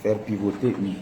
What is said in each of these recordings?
Faire pivoter, oui.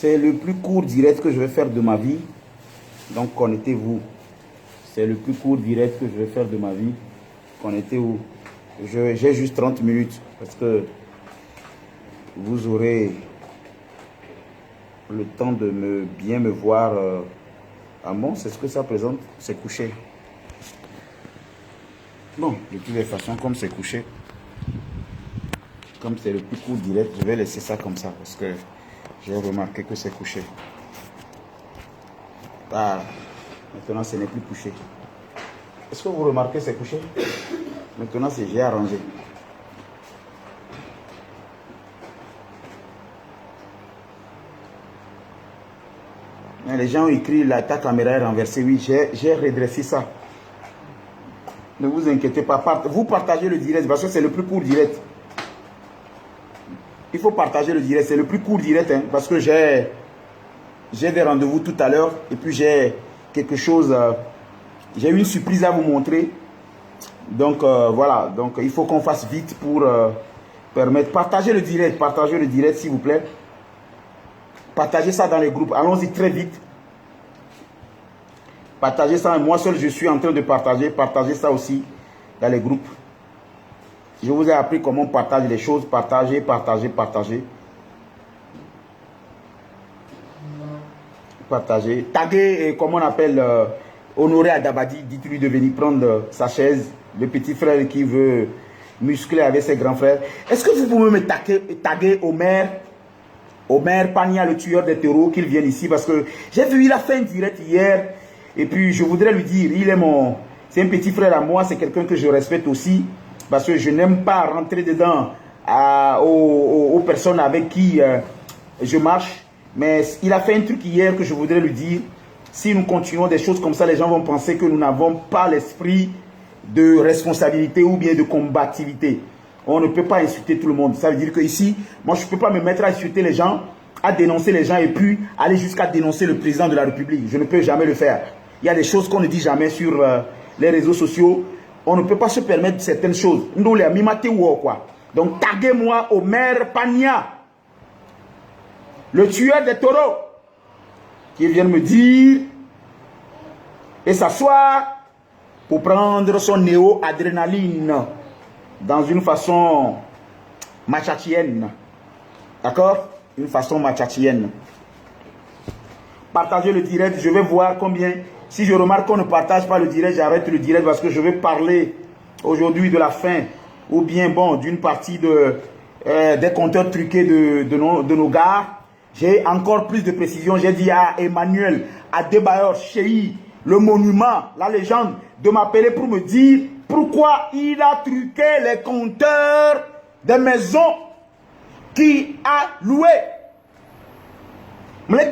C'est le plus court direct que je vais faire de ma vie. Donc, connectez-vous. C'est le plus court direct que je vais faire de ma vie. Connectez-vous. J'ai juste 30 minutes parce que vous aurez le temps de bien me voir. Ah bon, c'est ce que ça présente? C'est couché. Bon, de toutes les façons, comme c'est couché, comme c'est le plus court direct, je vais laisser ça comme ça parce que j'ai remarqué que c'est couché. Ah, maintenant ce n'est plus couché. Est-ce que vous remarquez c'est couché? Maintenant j'ai arrangé. Les gens ont écrit ta caméra est renversée. Oui, j'ai redressé ça. Ne vous inquiétez pas. Vous partagez le direct parce que c'est le plus court direct. Il faut partager le direct. C'est le plus court direct hein, parce que j'ai des rendez-vous tout à l'heure. Et puis j'ai quelque chose. J'ai une surprise à vous montrer. Donc voilà. Donc il faut qu'on fasse vite pour permettre. Partagez le direct s'il vous plaît. Partagez ça dans les groupes. Allons-y très vite. Partagez ça. Moi seul, je suis en train de partager. Partagez ça aussi dans les groupes. Je vous ai appris comment on partage les choses. Partagez. Partagez, taguez, comment on appelle, Honoré Adabadi. Dites-lui de venir prendre sa chaise. Le petit frère qui veut muscler avec ses grands frères. Est-ce que vous pouvez me taguer Omer Pania, le tueur des taureaux, qu'il vienne ici? Parce que j'ai vu, il a fait un direct hier. Et puis, je voudrais lui dire, c'est un petit frère à moi, c'est quelqu'un que je respecte aussi. Parce que je n'aime pas rentrer dedans aux personnes avec qui je marche. Mais il a fait un truc hier que je voudrais lui dire. Si nous continuons des choses comme ça, les gens vont penser que nous n'avons pas l'esprit de responsabilité ou bien de combativité. On ne peut pas insulter tout le monde. Ça veut dire que ici, moi je ne peux pas me mettre à insulter les gens, à dénoncer les gens et puis aller jusqu'à dénoncer le président de la République. Je ne peux jamais le faire. Il y a des choses qu'on ne dit jamais sur les réseaux sociaux. On ne peut pas se permettre certaines choses. Donc taguez-moi Omer Pania, le tueur des taureaux, qui vient me dire et s'asseoir pour prendre son néo-adrénaline dans une façon machatienne. D'accord? Une façon machatienne. Partagez le direct, je vais voir combien. Si je remarque qu'on ne partage pas le direct, j'arrête le direct parce que je vais parler aujourd'hui de la fin ou bien bon d'une partie des compteurs truqués de nos gares. J'ai encore plus de précision. J'ai dit à Emmanuel, à Debayor, Chéhi, le monument, la légende, de m'appeler pour me dire pourquoi il a truqué les compteurs des maisons qui a loué. Je vais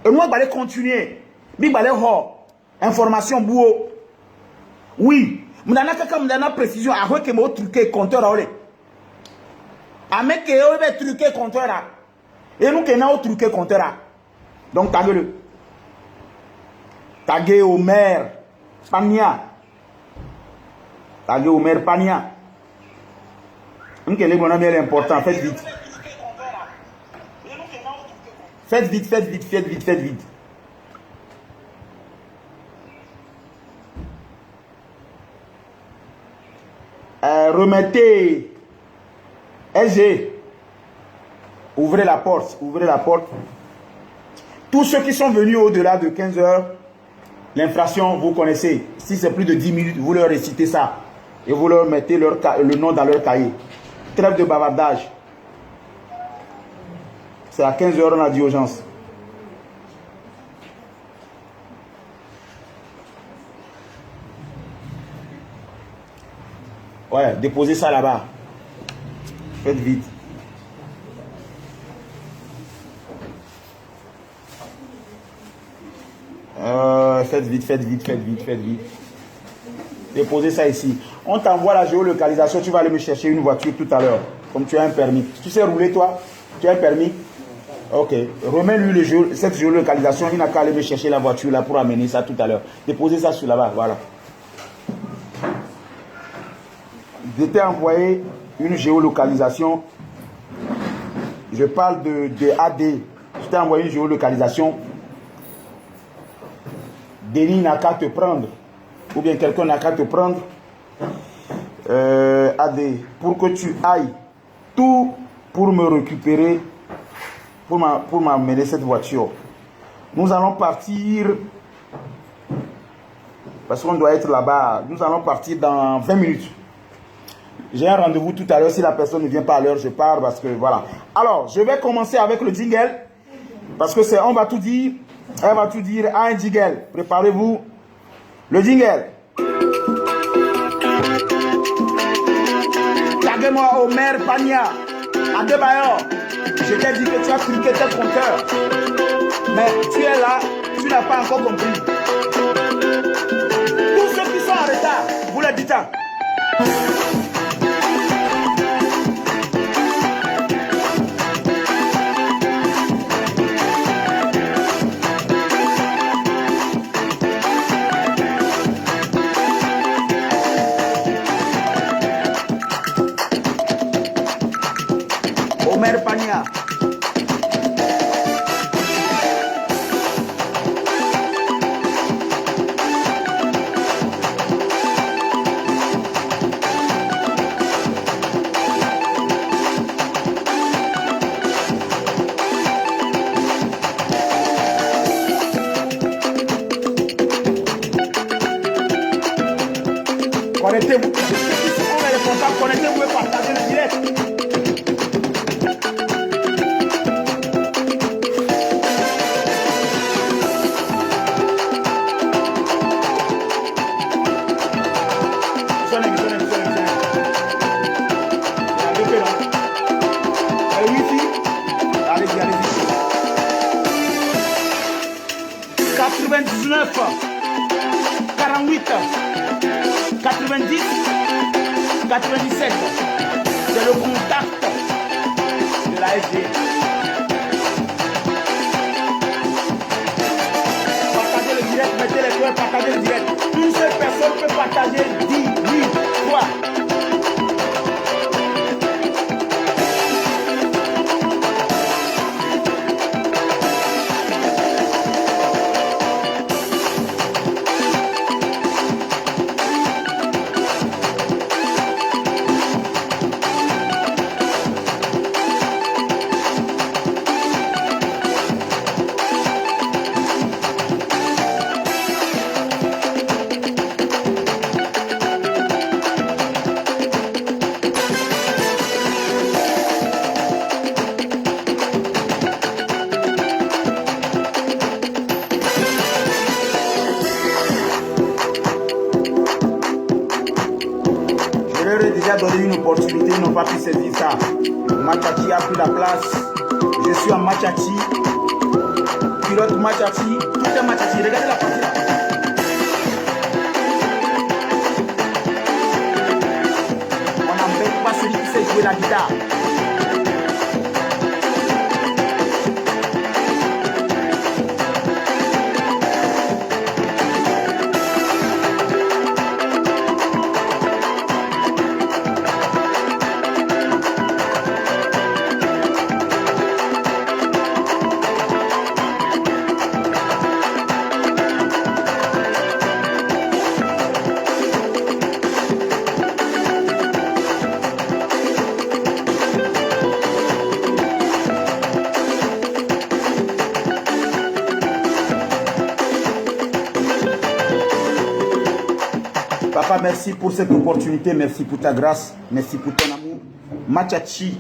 et moi, je vais continuer. Je vais information bouo. Oui. Je vais précision. Je vais truquer compteur. Je vais truquer compteur. Et nous, qui avons truqué compteur. Donc, taguez-le. Taguez Omer Pania. Taguez Omer Pania. Donc, c'est important. Faites vite. Faites vite. Remettez SG. Ouvrez la porte. Tous ceux qui sont venus au-delà de 15 heures, l'infraction, vous connaissez. Si c'est plus de 10 minutes, vous leur récitez ça. Et vous leur mettez le nom dans leur cahier. Trêve de bavardage. C'est à 15 heures, on a dit urgence. Ouais, déposez ça là-bas. Faites vite. Faites vite, faites vite, faites vite, faites vite. Déposez ça ici. On t'envoie la géolocalisation, tu vas aller me chercher une voiture tout à l'heure. Comme tu as un permis. Tu sais rouler toi? Tu as un permis? Ok. Remets-lui cette géolocalisation, il n'a qu'à aller me chercher la voiture là pour amener ça tout à l'heure. Déposez ça sur là-bas, voilà. Je t'ai envoyé une géolocalisation. Je parle de AD. Je t'ai envoyé une géolocalisation. Denis n'a qu'à te prendre. Ou bien quelqu'un n'a qu'à te prendre. AD. Pour que tu ailles. Tout pour me récupérer. Pour m'amener cette voiture. Nous allons partir. Parce qu'on doit être là-bas. Nous allons partir dans 20 minutes. J'ai un rendez-vous tout à l'heure. Si la personne ne vient pas à l'heure, je pars parce que voilà. Alors, je vais commencer avec le jingle. Parce que on va tout dire. Elle va tout dire à un jingle. Préparez-vous. Le jingle. Taguez-moi Omer Pania. Adebayor. Je t'ai dit que tu as cliqué tes compteurs. Mais tu es là. Tu n'as pas encore compris. Tous ceux qui sont en retard, vous les dites. Omer Pania. Connectez-vous. On est responsable. Connectez-vous et partagez le direct. C'est le contact de la SG. Partagez le direct, mettez les cœurs, partagez le direct. Une seule personne peut partager 10 000 fois. Donné une opportunité, ils n'ont pas pu saisir ça. Machati a pris la place. Je suis en Machati. Pilote Machati. Tout est Machati. Regardez la partie là. On n'embête pas celui qui sait jouer la guitare. Papa, merci pour cette opportunité, merci pour ta grâce, merci pour ton amour. Machachi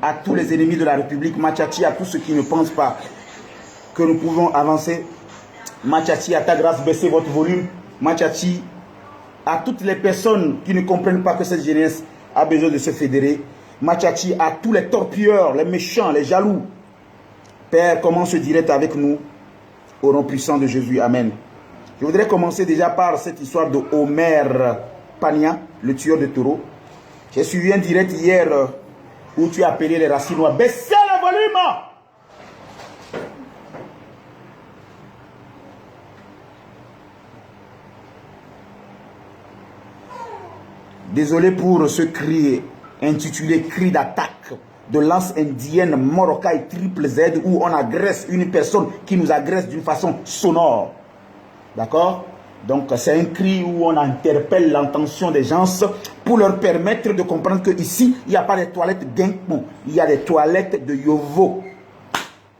à tous les ennemis de la République, Machachi à tous ceux qui ne pensent pas que nous pouvons avancer. Machachi à ta grâce, baissez votre volume. Machachi à toutes les personnes qui ne comprennent pas que cette jeunesse a besoin de se fédérer. Machachi à tous les torpilleurs, les méchants, les jaloux. Père, commence ce direct avec nous au nom puissant de Jésus. Amen. Je voudrais commencer déjà par cette histoire de Omer Pania, le tueur de taureaux. J'ai suivi un direct hier où tu as appelé les racines noires. Baissez le volume! Désolé pour ce cri intitulé cri d'attaque de lance indienne Morokai triple Z où on agresse une personne qui nous agresse d'une façon sonore. D'accord? Donc c'est un cri où on interpelle l'intention des gens pour leur permettre de comprendre qu'ici, il n'y a pas de toilettes Ginkgo, il y a des toilettes de Yovo.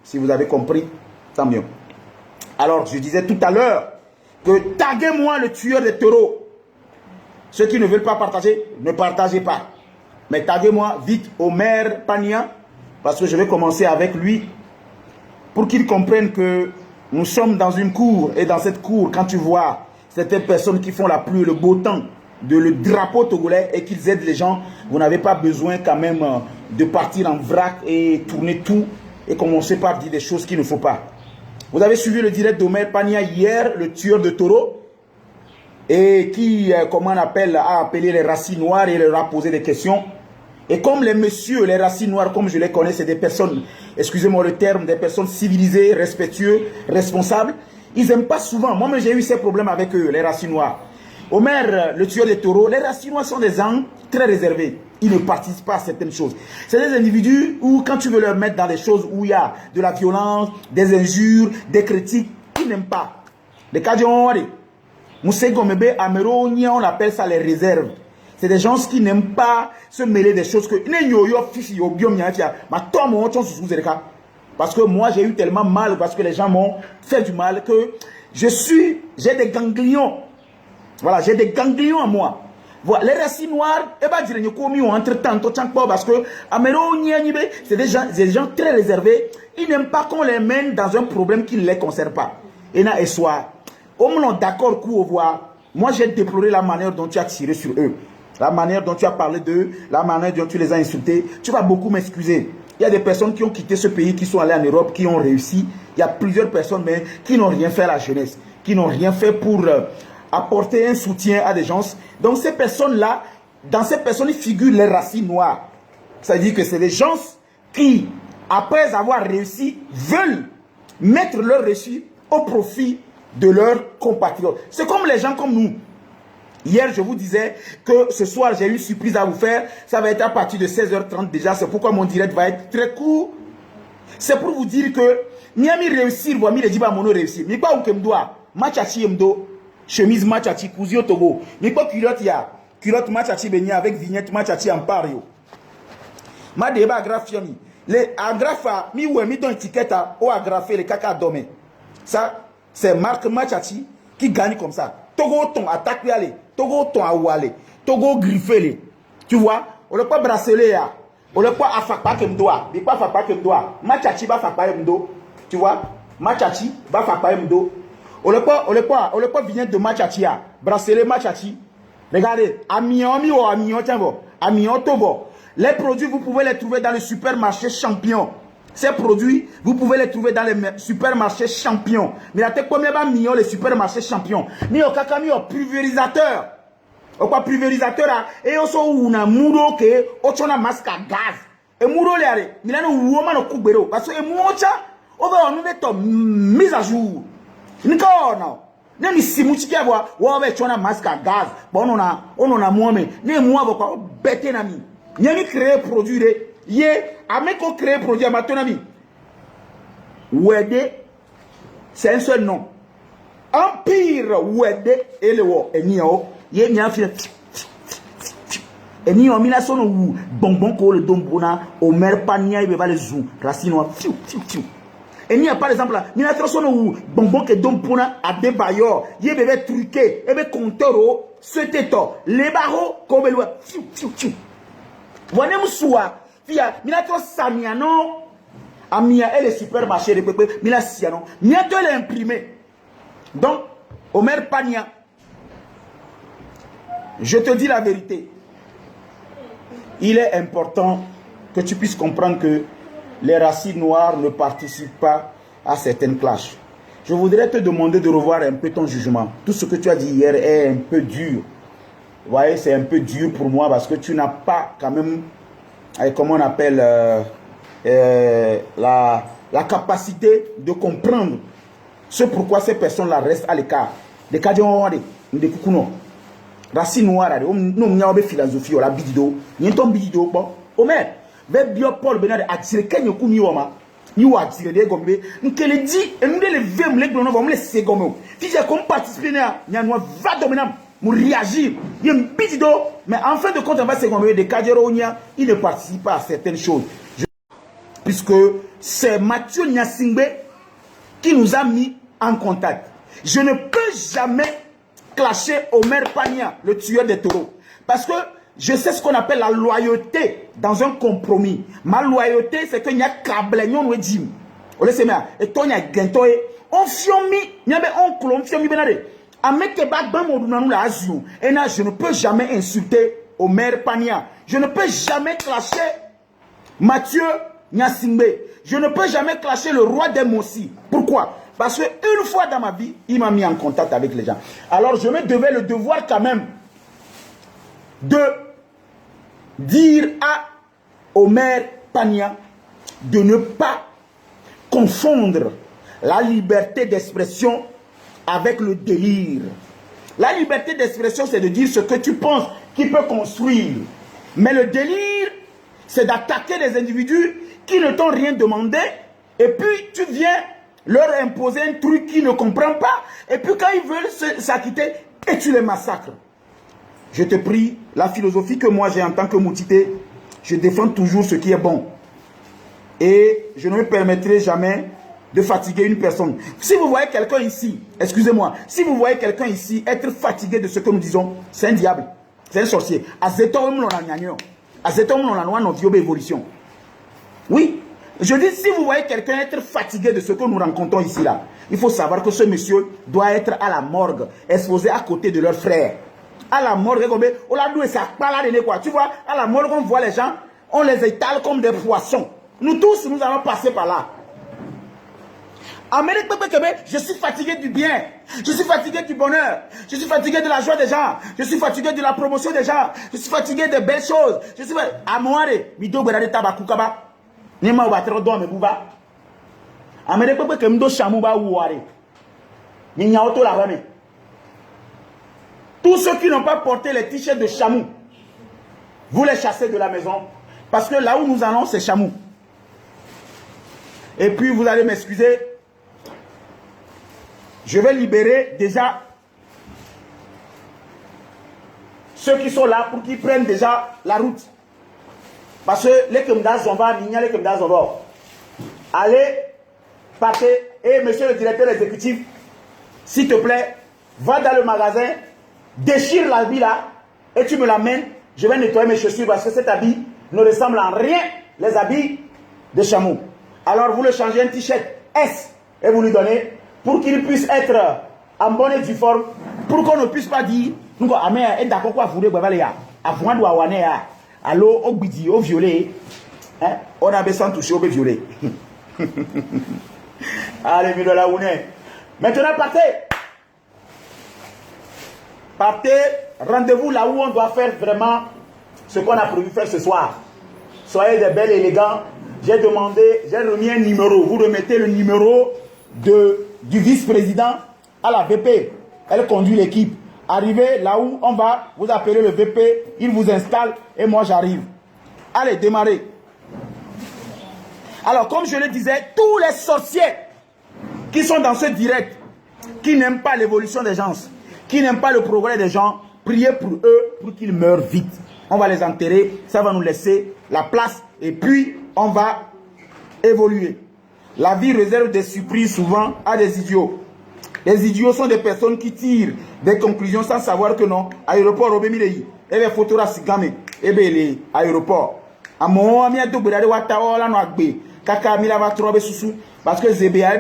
Si vous avez compris, tant mieux. Alors, je disais tout à l'heure que taguez-moi le tueur des taureaux. Ceux qui ne veulent pas partager, ne partagez pas. Mais taguez-moi vite Omer Pania, parce que je vais commencer avec lui pour qu'il comprenne que nous sommes dans une cour, et dans cette cour, quand tu vois certaines personnes qui font la pluie et le beau temps de le drapeau togolais et qu'ils aident les gens, vous n'avez pas besoin quand même de partir en vrac et tourner tout et commencer par dire des choses qu'il ne faut pas. Vous avez suivi le direct d'Omer Pania hier, le tueur de taureaux, et qui, comment on appelle, a appelé les racines noires et leur a posé des questions. Et comme les messieurs, les racines noires, comme je les connais, c'est des personnes, excusez-moi le terme, des personnes civilisées, respectueuses, responsables, ils n'aiment pas souvent. Moi-même, j'ai eu ces problèmes avec eux, les racines noires. Omer, le tueur des taureaux, les racines noires sont des gens très réservés. Ils ne participent pas à certaines choses. C'est des individus où, quand tu veux leur mettre dans des choses où il y a de la violence, des injures, des critiques, ils n'aiment pas. Les cas on appelle ça les réserves. C'est des gens qui n'aiment pas se mêler des choses que... Parce que moi, j'ai eu tellement mal parce que les gens m'ont fait du mal que j'ai des ganglions. Voilà, j'ai des ganglions en moi. Voilà, les racines noires, parce que c'est des gens très réservés. Ils n'aiment pas qu'on les mène dans un problème qui ne les concerne pas. Et là, et soit, d'accord, moi j'ai déploré la manière dont tu as tiré sur eux. La manière dont tu as parlé d'eux, la manière dont tu les as insultés. Tu vas beaucoup m'excuser. Il y a des personnes qui ont quitté ce pays, qui sont allées en Europe, qui ont réussi. Il y a plusieurs personnes, mais qui n'ont rien fait à la jeunesse, qui n'ont rien fait pour apporter un soutien à des gens. Donc ces personnes-là, dans ces personnes, il figurent les racines noires. C'est-à-dire que c'est des gens qui, après avoir réussi, veulent mettre leur réussite au profit de leurs compatriotes. C'est comme les gens comme nous. Hier, je vous disais que ce soir, j'ai une surprise à vous faire. Ça va être à partir de 16h30 déjà. C'est pourquoi mon direct va être très court. C'est pour vous dire que Miami réussir, voici les Diba Mono réussir. Mais pas où que m'doit. Machachi m'do. Chemise Machachi, Kouzio Togo. Mais pas culotte ya. Culotte Machachi Benya avec vignette Machachi en pario. Ma débat agrafe yami. Les agrafes, mi ou mi don étiquette au agrafé les caca domé. Ça, c'est Marc Machachi qui gagne comme ça. Togo ton attaque aller. Togo ton à Wale, Togo griffé. Tu vois, on ne peut pas bracelet là. On ne peut pas afakpa kemdoa. Mais pas afakpa kemdoa. Machachi va fakpa mdo. Tu vois, Machachi va fakpa mdo. On ne peut pas venir de Machachi à bracelet Machachi. Regardez, Amiens ou Amiens tiens bon, Amiens Togo. Les produits vous pouvez les trouver dans le supermarché Champion. Ces produits, vous pouvez les trouver dans les supermarchés Champion. Mais il y a combien de millions les supermarchés Champion? Mais il y a un pulvérisateur. Au pulvérisateur, et aussi on a mouro que on a masque à gaz. Et mouro les il a un woman au coubero. Parce que mocha, on va nous mettre mise à jour. Non. Même si mouchi qui a voix, on va mettre un masque à gaz. Bon, on a moi, mais moi, on va bête nami. N'y a ni créé produit. Yé, avec qu'on crée produit à ma ton ami. Wede, c'est un seul nom. Empire Wede et le wo. Et n'y a yé n'y a fait. Et n'y a mis la son ou bonbon ko le dombona. Omer Pania il va les zoom. Racine noire. Et il n'y a pas exemple là. Il y a trop son ou bonbon que don puna à des bailleurs. Il y a bébé truqué, et bébé compteur, ce této, les barreaux, comme le fiu, fiu, fiu. Voyez moussoua, fia, il y a trop samiano. Amia, elle est supermarché de pépé, il y a siano. Il y a tout imprimé. Donc, Omer Pania, je te dis la vérité. Il est important que tu puisses comprendre que les racines noires ne participent pas à certaines clashs. Je voudrais te demander de revoir un peu ton jugement. Tout ce que tu as dit hier est un peu dur. Vous voyez, c'est un peu dur pour moi parce que tu n'as pas quand même, comment on appelle, la capacité de comprendre ce pourquoi ces personnes-là restent à l'écart. Les cas de Kukuno. Racine noire, nous avons philosophie, la bidido, nous avons bidido, bon, Omer, vers bio Paul Benard attiré Kenya Kumioma, nous attiré des gombe, nous te le dit, et nous les vêmes, les glonons, nous les segomons. Si j'ai comme participé, nous avons va dominer, nous réagir, il y a un bidido, mais en fin de compte, on va segommer des Kadjeronia, il ne participe pas à certaines choses. Puisque c'est Mathieu Nyasingbe qui nous a mis en contact. Je ne peux jamais clasher Omer Pania, le tueur des taureaux. Parce que je sais ce qu'on appelle la loyauté dans un compromis. Ma loyauté, c'est qu'il y a câbleignon ou dim. On le sait bien. Et toi, il y a gentoé. On fiomi, il y a un oncle, on fiomi benade. Ameke bak ban modounanou la azio. Et là, je ne peux jamais insulter Omer Pania. Je ne peux jamais clasher Mathieu Nyasingbe. Je ne peux jamais clasher le roi des Mossi. Pourquoi? Parce qu'une fois dans ma vie, il m'a mis en contact avec les gens. Alors je me devais le devoir quand même de dire à Omer Pania de ne pas confondre la liberté d'expression avec le délire. La liberté d'expression, c'est de dire ce que tu penses qui peut construire. Mais le délire, c'est d'attaquer des individus qui ne t'ont rien demandé et puis tu viens leur imposer un truc qu'ils ne comprennent pas, et puis quand ils veulent s'acquitter, et tu les massacres. Je te prie, la philosophie que moi j'ai en tant que Moutité, je défends toujours ce qui est bon. Et je ne me permettrai jamais de fatiguer une personne. Si vous voyez quelqu'un ici, excusez-moi, si vous voyez quelqu'un ici être fatigué de ce que nous disons, c'est un diable, c'est un sorcier. Évolution. Oui. Je dis, si vous voyez quelqu'un être fatigué de ce que nous rencontrons ici, là, il faut savoir que ce monsieur doit être à la morgue, exposé à côté de leur frère. À la morgue, tu vois, à la morgue, on voit les gens, on les étale comme des poissons. Nous tous, nous allons passer par là. Amérique, je suis fatigué du bien, je suis fatigué du bonheur, je suis fatigué de la joie des gens, je suis fatigué de la promotion des gens, je suis fatigué des belles choses, je suis fatigué. Amouare, mido berade tabakukaba. Nima batero do me buba amere pepe ke mdo chamu ba wuare ni nyaoto la rame. Tous ceux qui n'ont pas porté les t-shirts de chamou, vous les chassez de la maison parce que là où nous allons c'est chamou. Et puis vous allez m'excuser, je vais libérer déjà ceux qui sont là pour qu'ils prennent déjà la route. Parce que les Kemdas on va, les Kemdas on va. Allez, partez. Et monsieur le directeur exécutif, s'il te plaît, va dans le magasin, déchire l'habit là, et tu me l'amènes. Je vais nettoyer mes chaussures parce que cet habit ne ressemble en rien les habits de chameau. Alors vous le changez un t-shirt S et vous lui donnez pour qu'il puisse être en bonne et due forme, pour qu'on ne puisse pas dire, nous, d'accord quoi, vous voulez, avant de avoir allo au bidi au violet, hein? On a besoin de toucher au violet. Allez, mis de la oune. Maintenant, partez. Partez, rendez-vous là où on doit faire vraiment ce qu'on a prévu faire ce soir. Soyez des belles élégants. J'ai demandé, j'ai remis un numéro. Vous remettez le numéro du vice-président à la VP. Elle conduit l'équipe. Arrivez là où on va, vous appelez le VP, il vous installe et moi j'arrive. Allez, démarrez. Alors, comme je le disais, tous les sorciers qui sont dans ce direct, qui n'aiment pas l'évolution des gens, qui n'aiment pas le progrès des gens, priez pour eux pour qu'ils meurent vite. On va les enterrer, ça va nous laisser la place et puis on va évoluer. La vie réserve des surprises souvent à des idiots. Les idiots sont des personnes qui tirent des conclusions sans savoir que non. Aéroport, Obemilei. Et les photos à Sigame. Et bien, les aéroports. À mon ami, à Dobé, à Watao, là, Noagbe. Kaka, Mila va trouver sous. Parce que ZBA,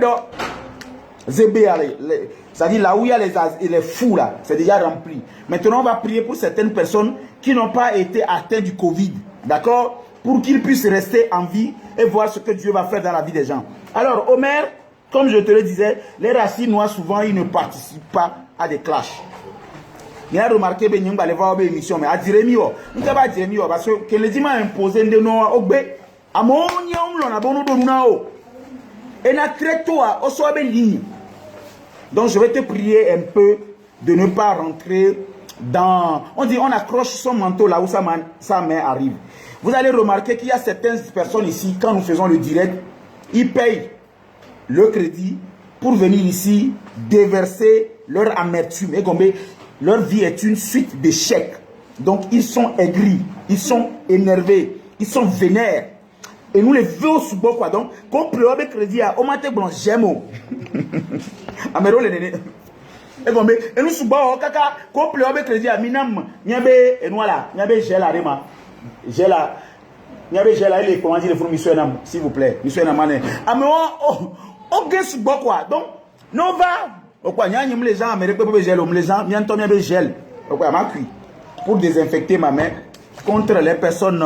c'est-à-dire là où il y a les fous, là, c'est déjà rempli. Maintenant, on va prier pour certaines personnes qui n'ont pas été atteintes du Covid. D'accord? Pour qu'ils puissent rester en vie et voir ce que Dieu va faire dans la vie des gens. Alors, Omer, comme je te le disais, les racines noires, souvent, ils ne participent pas à des clashs. Il a remarqué que nous allons voir une émission, mais à Jérémie, nous ne pas Jérémie, parce que le dimanche imposé de nous, à mon on a bon nous et na très tôt, au soir de ligne. Donc, je vais te prier un peu de ne pas rentrer dans... On dit, on accroche son manteau là où sa main arrive. Vous allez remarquer qu'il y a certaines personnes ici, quand nous faisons le direct, ils payent le crédit pour venir ici déverser leur amertume. Et comme leur vie est une suite d'échecs. Donc, ils sont aigris, ils sont énervés, ils sont vénères. Et nous les voulons sous quoi donc, qu'on prévoit le crédit à Omate Blanc, j'aime. Amero le néné. Et nous sous bois, kaka, qu'on prévoit le crédit à Minam, Niabe, et nous là, Niabe, j'ai la rema. J'ai la. Niabe, j'ai la, il comment dire, le monsieur Nam, s'il vous plaît, monsieur Namane. Amero, on gagne sous bois quoi. Donc, non va. Pourquoi, Niam, les gens, Amérique, les gens, Niantom, Niabe, gel. Pourquoi, ma cuit. Pour désinfecter ma main contre les personnes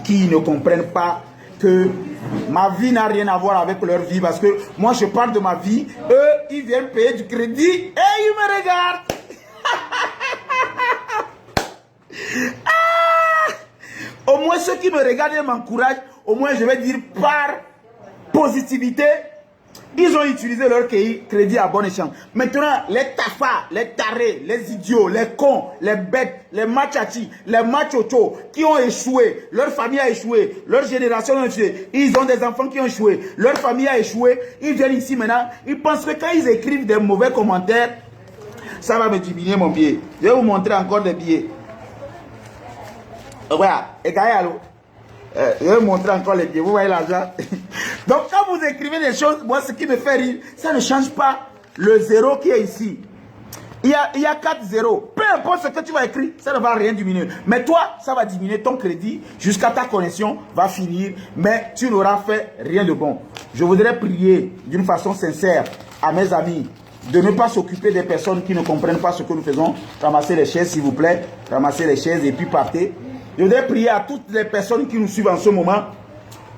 qui ne comprennent pas que ma vie n'a rien à voir avec leur vie, parce que moi je parle de ma vie, eux ils viennent payer du crédit et ils me regardent. Au moins ceux qui me regardent et m'encouragent, au moins je vais dire par positivité, ils ont utilisé leur crédit à bon échange. Maintenant, les tafas, les tarés, les idiots, les cons, les bêtes, les machachis, les machochos qui ont échoué, leur famille a échoué, leur génération a échoué, ils ont des enfants qui ont échoué, leur famille a échoué, ils viennent ici maintenant, ils pensent que quand ils écrivent des mauvais commentaires, ça va me diminuer mon billet. Je vais vous montrer encore des billets. Voilà, et Gaïalo. Je vais vous montrer encore les billets, vous voyez l'argent. Donc quand vous écrivez des choses, moi ce qui me fait rire, ça ne change pas le zéro qui est ici. Il y a 4 zéros. Peu importe ce que tu vas écrire, ça ne va rien diminuer. Mais toi, ça va diminuer ton crédit jusqu'à ta connexion va finir. Mais tu n'auras fait rien de bon. Je voudrais prier d'une façon sincère à mes amis de ne pas s'occuper des personnes qui ne comprennent pas ce que nous faisons. Ramassez les chaises s'il vous plaît. Ramassez les chaises et puis partez. Je voudrais prier à toutes les personnes qui nous suivent en ce moment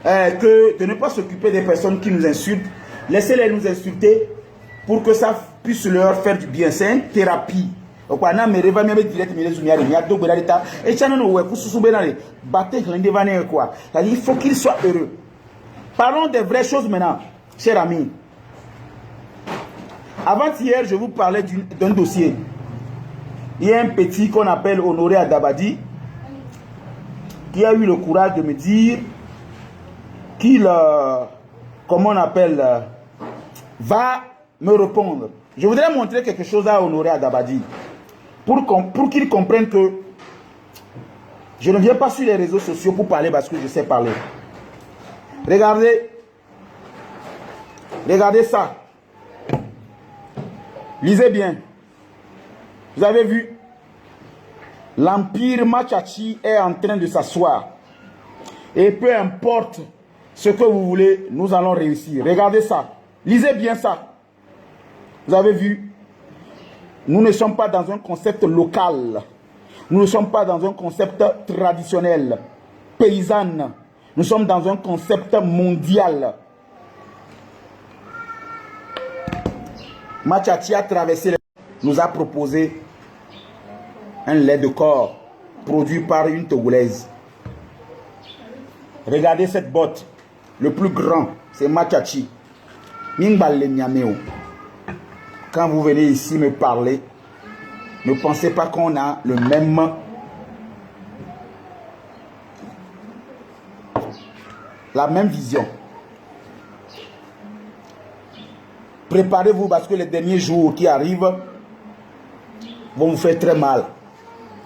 de ne pas s'occuper des personnes qui nous insultent. Laissez-les nous insulter pour que ça puisse leur faire du bien. C'est une thérapie. Il faut qu'ils soient heureux. Parlons des vraies choses maintenant, chers amis. Avant-hier, je vous parlais d'un dossier. Il y a un petit qu'on appelle Honoré Adabadi qui a eu le courage de me dire qu'il, comment on appelle, va me répondre. Je voudrais montrer quelque chose à Honoré Adabadi pour qu'il comprenne que je ne viens pas sur les réseaux sociaux pour parler parce que je sais parler. Regardez. Regardez ça. Lisez bien. Vous avez vu? L'empire Machachi est en train de s'asseoir. Et peu importe ce que vous voulez, nous allons réussir. Regardez ça. Lisez bien ça. Vous avez vu? Nous ne sommes pas dans un concept local. Nous ne sommes pas dans un concept traditionnel, paysanne. Nous sommes dans un concept mondial. Machachi a traversé, nous a proposé un lait de corps produit par une Togolaise. Regardez cette botte. Le plus grand, c'est Machachi. Quand vous venez ici me parler, ne pensez pas qu'on a le même... la même vision. Préparez-vous parce que les derniers jours qui arrivent vont vous faire très mal.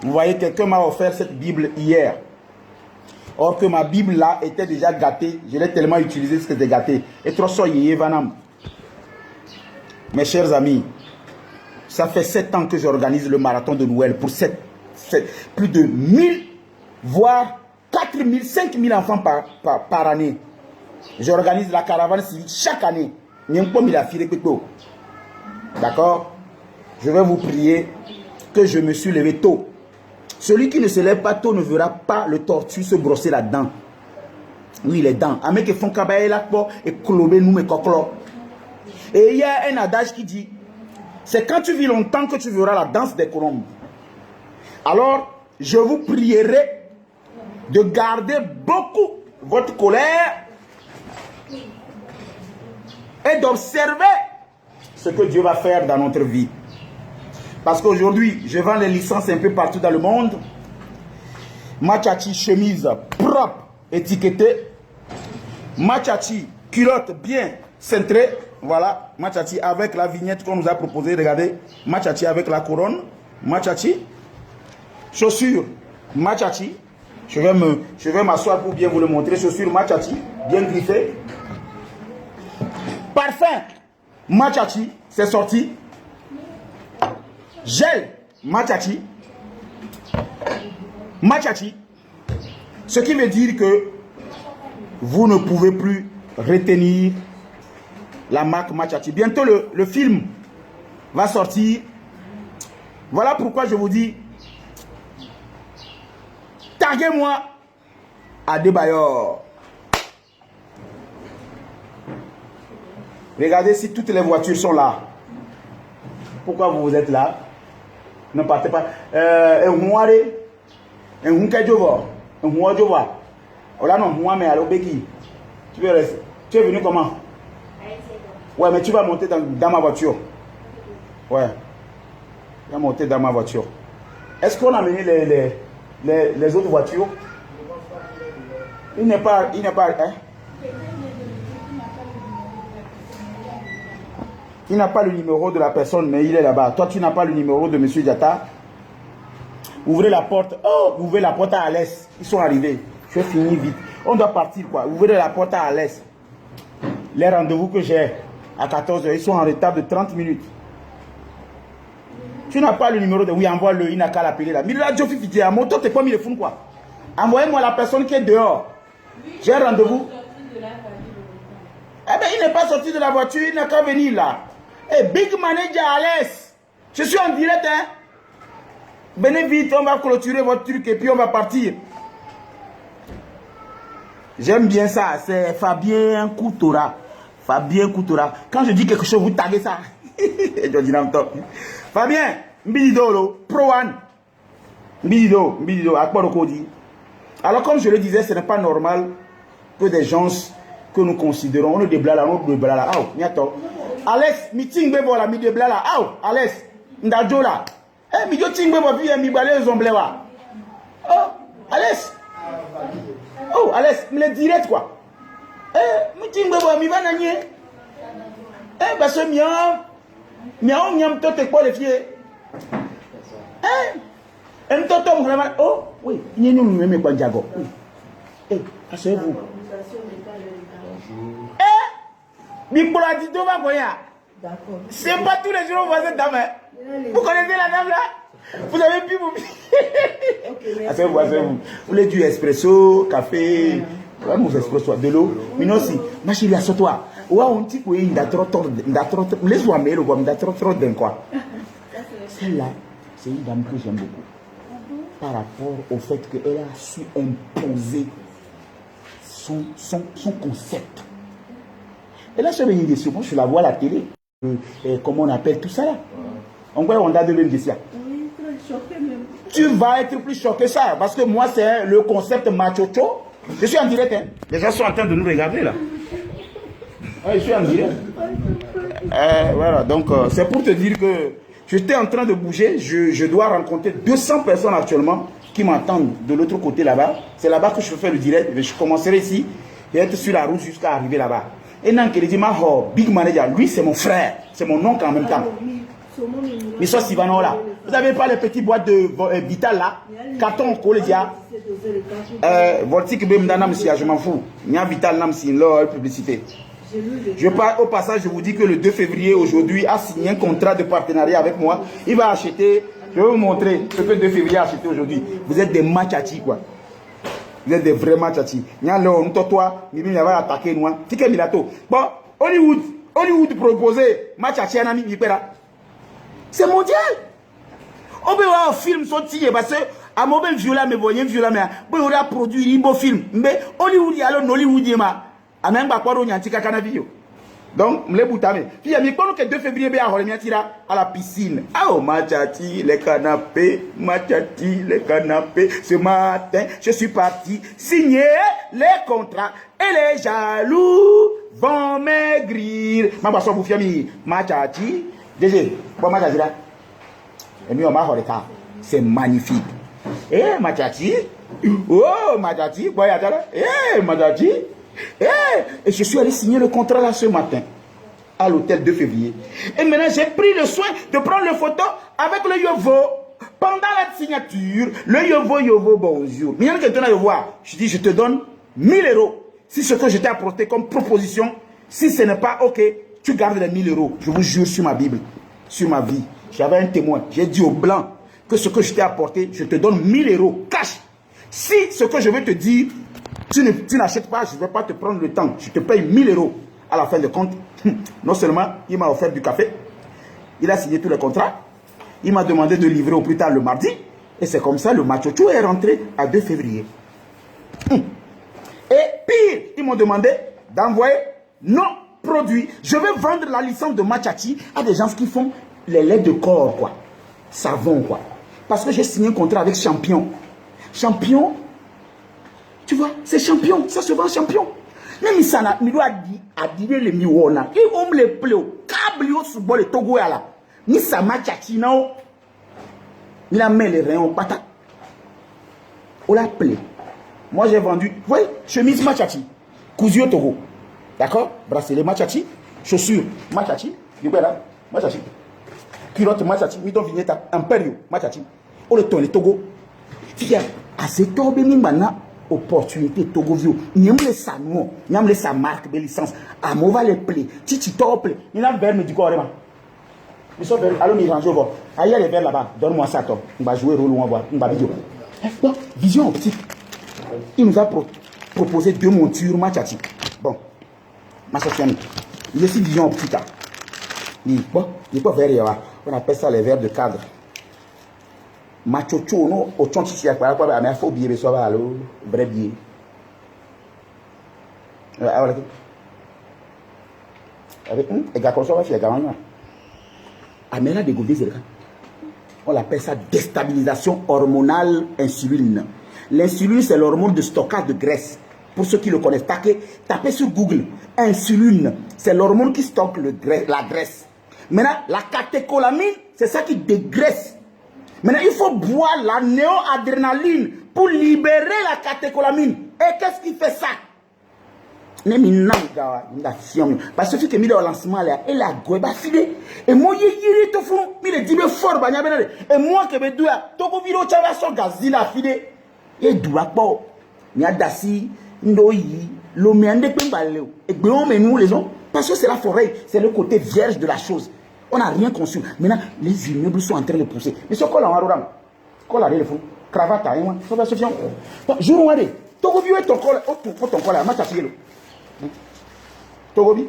Vous voyez, quelqu'un m'a offert cette Bible hier. Or que ma Bible là était déjà gâtée. Je l'ai tellement utilisée que c'était gâté. Et trop ça, vanam. Mes chers amis, ça fait 7 ans que j'organise le marathon de Noël pour plus de 1000, voire 4000, 5000 enfants par année. J'organise la caravane civique chaque année. D'accord? Je vais vous prier que je me suis levé tôt. Celui qui ne se lève pas tôt ne verra pas le tortue se brosser la dent. Oui, les dents. Et il y a un adage qui dit, c'est quand tu vis longtemps que tu verras la danse des colombes. Alors, je vous prierai de garder beaucoup votre colère et d'observer ce que Dieu va faire dans notre vie. Parce qu'aujourd'hui, je vends les licences un peu partout dans le monde. Machachi, chemise propre, étiquetée. Machachi, culotte bien cintrée. Voilà, Machachi avec la vignette qu'on nous a proposée. Regardez, Machachi avec la couronne. Machachi. Chaussures, Machachi. Je vais m'asseoir pour bien vous le montrer. Chaussures Machachi, bien griffées. Parfum, Machachi, c'est sorti. Gel, Machachi. Machachi. Ce qui veut dire que vous ne pouvez plus retenir la marque Machachi. Bientôt le film va sortir. Voilà pourquoi je vous dis, taguez-moi à Debayor. Regardez si toutes les voitures sont là. Pourquoi vous êtes là? Ne partez pas. Tu es venu comment? Ouais, mais tu vas monter dans ma voiture. Ouais. Tu vas monter dans ma voiture. Est-ce qu'on a amené les autres voitures? Il n'est pas. Hein? Il n'a pas le numéro de la personne, mais il est là-bas. Toi, tu n'as pas le numéro de M. Diatta. Ouvrez la porte. Oh, ouvrez la porte à l'est. Ils sont arrivés. Je vais finir vite. On doit partir, quoi. Ouvrez la porte à l'est. Les rendez-vous que j'ai à 14 h, ils sont en retard de 30 minutes. Tu n'as pas le numéro de... Oui, envoie-le. Il n'a qu'à l'appeler là. Mais là, Joe Fifi, à moto, t'es pas mis le fou, quoi. Envoyez-moi la personne qui est dehors. J'ai un rendez-vous. Eh bien, il n'est pas sorti de la voiture. Il n'a qu'à venir là. Eh, Big Manager à l'aise. Je suis en direct, hein. Venez vite, on va clôturer votre truc et puis on va partir. J'aime bien ça. C'est Fabien Coutora. Fabien Coutora. Quand je dis quelque chose, vous taguez ça. Fabien, Mbididolo, Pro One. Mbidido, Akbarokodi. Alors, comme je le disais, ce n'est pas normal que des gens que nous considérons, on est des blala, on est des blala. Alex, meeting bebo la mi de blala. Alex, ndajo la. Eh, mi jo ting bebo vi mi balé zomblewa. Oh, Alex. Oh, Alex, me le direct quoi. Eh, mi ting bebo mi va nanye. Eh, parce que miam miam to te quoi les filles. Eh, toto vraiment. Oh, oui, il n'y a nous même quoi diago. Eh, asseyez-vous. C'est pas tous les jours vous voyez cette dame. Vous connaissez la dame là? Vous avez pu vous... Asseyez-vous. Vous voulez du espresso, café, nous espresso, de l'eau. Mais non si, ma chérie, assois-toi. Ouais, on dit que il a trop, laisse-moi mais le bois, il a trop d'un quoi. Celle-là, c'est une dame que j'aime beaucoup. Par rapport au fait qu'elle a su imposer son concept. Et là, je vais dire souvent, je la vois à la télé. Comment on appelle tout ça là? On voit, on a de l'indécision. Oui, très choqué même. Tu vas être plus choqué ça, parce que moi, c'est le concept machocho. Je suis en direct, hein. Les gens sont en train de nous regarder là. Ouais, je suis en direct. Voilà, donc c'est pour te dire que j'étais en train de bouger. Je dois rencontrer 200 personnes actuellement qui m'entendent de l'autre côté là-bas. C'est là-bas que je fais le direct. Je commencerai ici. Je vais être sur la route jusqu'à arriver là-bas. Et non, qui dit, Big Manager, lui c'est mon frère, c'est mon oncle en même temps. Mais ça, Sivano là, Vous n'avez pas les petites boîtes de Vital là? Carton, Colédia. Voltique, je m'en fous. Il y a Vital, c'est leur publicité. Je parle au passage, je vous dis que le 2 février aujourd'hui a signé un contrat de partenariat avec moi. Il va acheter, je vais vous montrer ce que le 2 février a acheté aujourd'hui. Vous êtes des machati quoi. Vous êtes des vrais machati. Il y a l'homme, toi, il va attaquer nous. Bon, Hollywood proposé machati à un ami, c'est mondial. On peut voir un film sorti parce que à mauvais viola mais voyez viola mais bon on a produit un beau film mais Hollywood y a le Hollywood y ma a même pas quoi on y a tika canavio donc me boutame puis a mis pendant que 2 février be a holé tira à la piscine oh machati les canapés ce matin je suis parti signer les contrats et les jaloux vont maigrir ma boisson pour fiami machati DG bon machati là et nous on va holé c'est magnifique. Eh, Machati. Oh, Machati. Eh, Machati. Eh, et je suis allé signer le contrat là ce matin à l'hôtel 2 février. Et maintenant, j'ai pris le soin de prendre le photo avec le Yovo. Pendant la signature, le Yovo, bonjour. Mais il y a quelqu'un à le voir. Je dis, je te donne 1000 €. Si ce que je t'ai apporté comme proposition, si ce n'est pas OK, tu gardes les 1000 €. Je vous jure sur ma Bible, sur ma vie. J'avais un témoin. J'ai dit au blanc que ce que je t'ai apporté, je te donne 1000 € cash. Si ce que je vais te dire, tu n'achètes pas, je ne vais pas te prendre le temps. Je te paye 1000 € à la fin de compte. Non seulement il m'a offert du café, il a signé tous les contrats, il m'a demandé de livrer au plus tard le mardi. Et c'est comme ça le machocho est rentré à 2 février. Et pire, ils m'ont demandé d'envoyer nos produits. Je vais vendre la licence de Machati à des gens qui font les laits de corps, quoi. Savon, quoi. Parce que j'ai signé un contrat avec Champion. Champion, tu vois, c'est Champion, ça se vend Champion. Même si ça n'a pas dit les miwona, et on me les plaît au câble au sous le Togo là. Ni ça Machati, non. Il a mis les reins au patate. On l'a plaît. Moi j'ai vendu, vous voyez, chemise Machati, cousu au Togo. D'accord? Bracelet Machati, chaussures Machati, du coup là, Machati. Culotte Machati, midon vignetta, Imperio Machati. On le tourne Togo. Fia, à cette tobe mana opportunité Togo view. N'y a sa nom, n'y a sa marque de licence. À mova les play, titi top, il a verre me du corps. Ils sont verres, allons y ranger au aïe les verres là-bas, donne-moi ça toi. On va jouer rôle, on va voir, on va vidéo. Donc, vision optique. Il nous a proposé 2 montures Machati. Bon, Machati, il y a aussi vision optique. Bon, il peut faire, on appelle ça les verres de cadre. Machocho, non, au chon chichi, à quoi, mais il faut bien, ça va, alors, vrai bien. Avec un gars comme ça, il y a un gars. Ah, mais là, des goûts, on appelle ça déstabilisation hormonale insuline. L'insuline, c'est l'hormone de stockage de graisse. Pour ceux qui le connaissent, tapez sur Google. Insuline, c'est l'hormone qui stocke la graisse. Maintenant, la catécholamine, c'est ça qui dégraisse. Maintenant, il faut boire la néoadrénaline pour libérer la catécholamine. Et qu'est-ce qui fait ça? Parce que mis au lancement, elle a goéba filé. Et moi, il te fou, il est dit fort, et moi, que me dois, toko viro chava son gazila filé. Et doua po, il y a dassi, ndoyi, l'oméande pembaleo. Et bien, mais nous, les hommes, parce que c'est la forêt, c'est le côté vierge de la chose. On n'a rien conçu. Maintenant, les immeubles sont en train de pousser. Mais ce qu'on a en roram, qu'on a les fous, cravate, hein, ça va se faire. Jour où on est, Togo est ton col, ton col, match à cielo. Togo bi,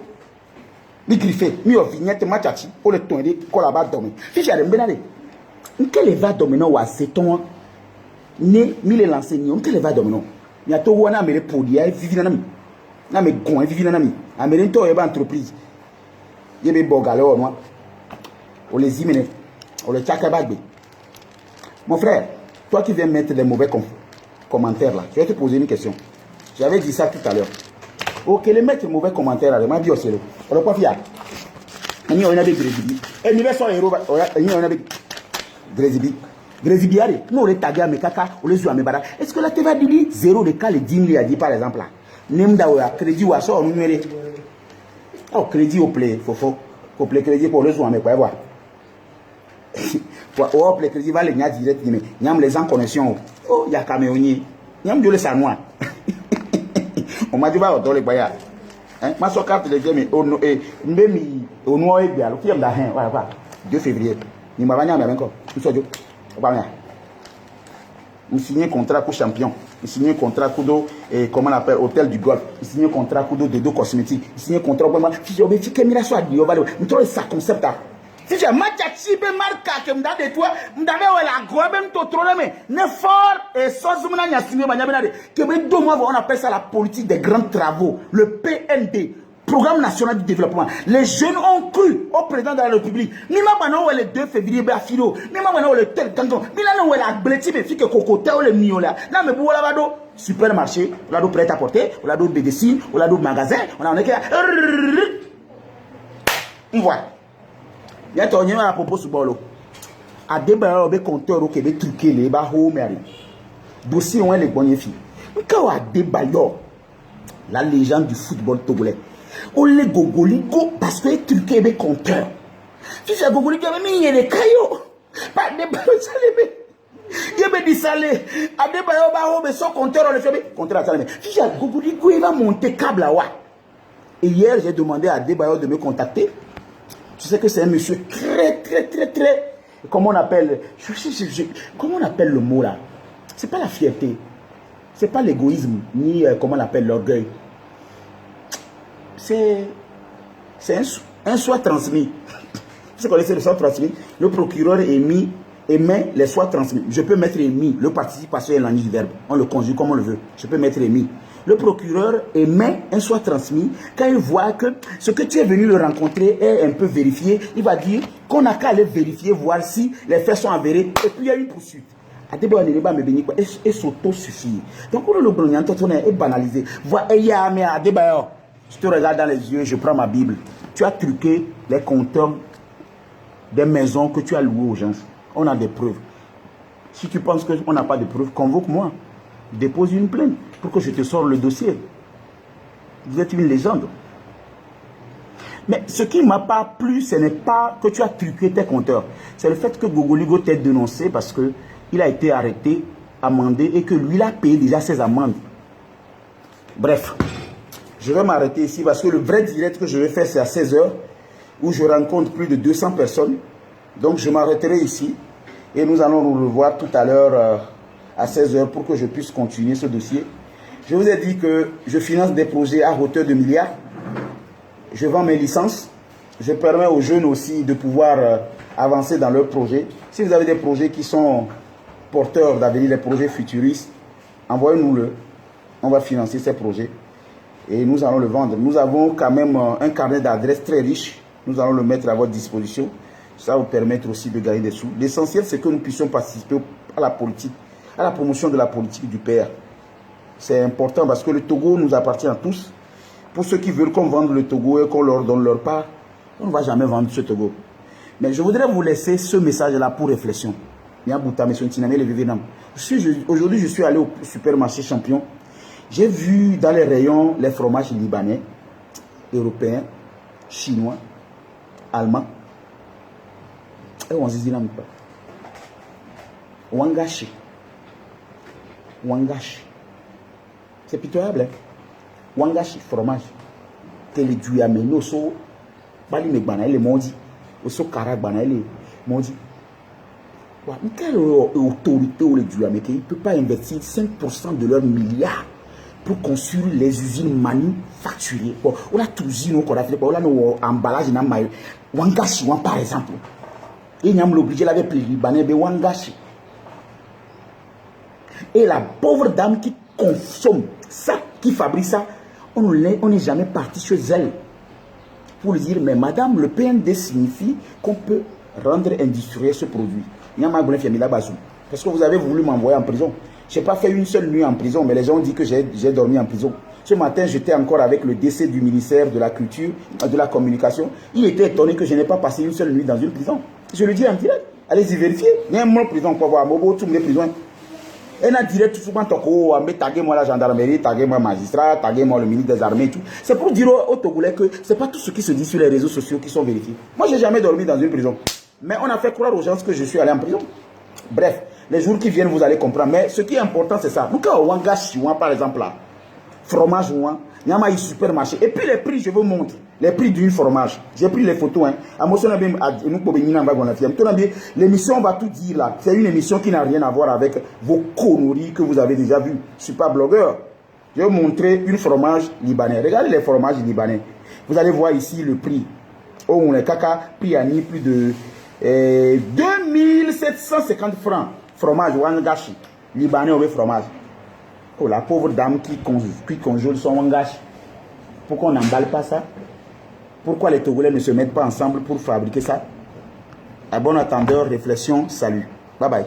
mi griffé, mi au vignette, match à ci, pour le tourner, qu'on a bas dormir. Si j'ai un benade, quel va dominer ou à c'est ton né, mille l'enseignant, quel va dominer. Il y a Togo, on a mis les produits, vivre dans la mi, on a vivre dans la mi, américain, il y a une entreprise. Il y a des bogales, on les imène, on les tchakabagbe. Mon frère, toi qui viens mettre des mauvais commentaires là, je vais te poser une question. J'avais dit ça tout à l'heure. Ok, les mettre des mauvais commentaires là, je vais dire, on ne peut pas faire. Il y a des grésibi. Et il y a des grésibi. Grésibi, nous on les tagué à mes caca, on les joue à mes barras. Est-ce que la TV a dit 0 de cas, les 10 000 a dit par exemple là? Nemda ou à crédit ou à ça, on nous met. Oh, crédit au play, faut crédit pour le jouer à mes quoi, voir. Oh, les crédits va les gagner direct. Mais les gens connexion. Oh, il y a Camerounais. Il y a le Sanois. On m'a dit, bah, dans les bayas. Ma soeur carte les mais au noir et bien. Le film d'Ahen, voilà, 2 février. Il m'a venu à même encore. Tout ça, il signe un contrat pour champion. Il signe un contrat pour comment on appelle, hôtel du golf. Il signe un contrat pour de deux cosmétiques. Il signe un contrat pour moi. Si j'ai oublié que Mira soit dit, on va le. Nous trouvons ça concept. Si j'ai matché, ben marqué que m'dame de toi, m'dame la grosse même tout trop mais ne fort et sans zoom n'a signé m'dame que me deux mois on appelle ça la politique des grands travaux, le PND. Programme national du développement. Les jeunes ont cru au président de la République. Ni ma banon le 2 février ba filo. Ni ma banon le tel canton. Ni la no la bleti me fike cocoté ou le miola. Na me boula bado supermarché, on a do prêt à porter, on a do bédécine, on a do magasin, on a que on voit. Il y a ton numéro à propos sur bolo. A débat au compteur au Québec truqué les ba ho mari. Dossier on les bonnes filles. Quand a débat la légende du football togolais. On les gogoligo parce que truqué les compteurs. Si c'est gogoligo mais il y a des cailloux. Pas de salé. Il y a des salés. A débat au ba ho mais son compteur on le fait compteur salé. Si c'est gogoligo il va monter câble là. Et hier j'ai demandé à Débayo de me contacter. Tu sais que c'est un monsieur très, comment on appelle, comment on appelle le mot là? C'est pas la fierté, c'est pas l'égoïsme, ni comment on appelle l'orgueil. C'est un soin transmis. Vous connaissez le soin transmis? Le procureur émet les soins transmis. Je peux mettre émis, le participe passé est l'angle du verbe. On le conjugue comme on le veut. Je peux mettre émis. Le procureur émet un soit transmis. Quand il voit que ce que tu es venu le rencontrer est un peu vérifié, il va dire qu'on n'a qu'à aller vérifier, voir si les faits sont avérés. Et puis il y a une poursuite. Et s'auto-suffire. Donc on le brognan, on est banalisé. Je te regarde dans les yeux, je prends ma Bible. Tu as truqué les compteurs des maisons que tu as louées aux gens. On a des preuves. Si tu penses qu'on n'a pas de preuves, convoque-moi. Dépose une plainte pour que je te sorte le dossier. Vous êtes une légende. Mais ce qui ne m'a pas plu, ce n'est pas que tu as truqué tes compteurs. C'est le fait que Gogoligo t'ait dénoncé parce qu'il a été arrêté, amendé et que lui, il a payé déjà ses amendes. Bref, je vais m'arrêter ici parce que le vrai direct que je vais faire, c'est à 16 h où je rencontre plus de 200 personnes. Donc, je m'arrêterai ici et nous allons nous revoir tout à l'heure à 16 h pour que je puisse continuer ce dossier. Je vous ai dit que je finance des projets à hauteur de milliards. Je vends mes licences. Je permets aux jeunes aussi de pouvoir avancer dans leurs projets. Si vous avez des projets qui sont porteurs d'avenir, des projets futuristes, envoyez-nous-le. On va financer ces projets et nous allons le vendre. Nous avons quand même un carnet d'adresses très riche. Nous allons le mettre à votre disposition. Ça va vous permettre aussi de gagner des sous. L'essentiel, c'est que nous puissions participer à la politique, à la promotion de la politique du PR. C'est important parce que le Togo nous appartient à tous. Pour ceux qui veulent qu'on vende le Togo et qu'on leur donne leur part, on ne va jamais vendre ce Togo. Mais je voudrais vous laisser ce message-là pour réflexion. Aujourd'hui, je suis allé au supermarché Champion. J'ai vu dans les rayons les fromages libanais, européens, chinois, allemands. Et on se dit là, Wangashi. Wangashi. C'est pitoyable. Hein? Wangashi, fromage. Que les duyamés, au so, bali me bana, les mondi. Au so karak bana, les mondi. Quelle autorité ou les duyamés qui ne peut pas investir 5% de leurs milliards pour construire les usines manufacturées. Bon, on a tout usine, on a fait, on a nos emballages, Wangashi, par exemple. Et nous avons l'obligé avec les Libanais de Wangashi. Et la pauvre dame qui consomme ça, qui fabrique ça, on n'est jamais parti chez elle pour lui dire, mais madame, le PND signifie qu'on peut rendre industriel ce produit. Parce que vous avez voulu m'envoyer en prison. Je n'ai pas fait une seule nuit en prison, mais les gens ont dit que j'ai dormi en prison. Ce matin, j'étais encore avec le décès du ministère de la Culture, de la Communication. Il était étonné que je n'ai pas passé une seule nuit dans une prison. Je le dis en direct. Allez-y vérifier. Il y a une prison pour voir tous les prisons. Et en direct, tout souvent, taguez moi la gendarmerie, taguez moi le magistrat, taguez moi le ministre des Armées et tout. C'est pour dire aux Togolais que ce n'est pas tout ce qui se dit sur les réseaux sociaux qui sont vérifiés. Moi, je n'ai jamais dormi dans une prison. Mais on a fait croire aux gens que je suis allé en prison. Bref, les jours qui viennent, vous allez comprendre. Mais ce qui est important, c'est ça. Nous, quand on wanga chinois, par exemple, là, fromage, il y a un supermarché. Et puis les prix, je vous montre. Les prix d'une fromage. J'ai pris les photos. L'émission va tout dire là. C'est une émission qui n'a rien à voir avec vos conneries que vous avez déjà vues. Je ne suis pas blogueur. Je vais vous montrer une fromage libanais. Regardez les fromages libanais. Vous allez voir ici le prix. Oh, on est caca, prix à ni plus de 2750 francs. Fromage, wangashi. Libanais au fromage. Oh, la pauvre dame qui conjure son wangashi. Pourquoi on n'emballe pas ça? Pourquoi les Togolais ne se mettent pas ensemble pour fabriquer ça? À bon attendeur, réflexion, salut. Bye bye.